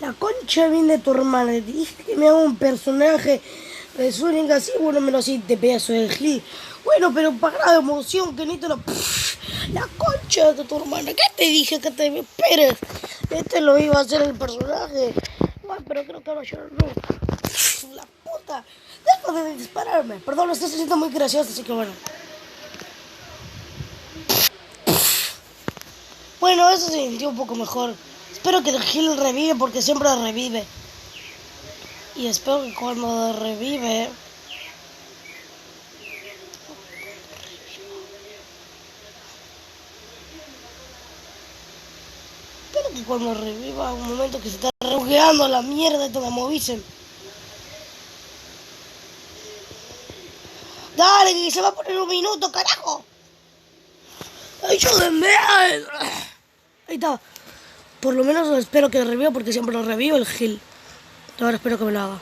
La concha viene de tu hermana. Te dije que me haga un personaje de Sonic así, bueno, me lo hiciste, pedazo de Gil. Bueno, pero para la emoción, que ni te lo... La concha de tu hermana. ¿Qué te dije que te esperes? Este lo iba a hacer el personaje. Ay, pero creo que ahora yo no. La puta. Deja de dispararme. Perdón, lo estás haciendo muy gracioso, así que bueno. Bueno, eso se sintió un poco mejor. Espero que el Gil revive porque siempre revive. Y espero que cuando revive... Espero que cuando reviva un momento que se está rebugueando la mierda de me movicen. Dale, que se va a poner un minuto, carajo. ¡Ayúdenme! Ahí está. Por lo menos espero que reviva porque siempre lo revivo el Gil. Ahora espero que me lo haga.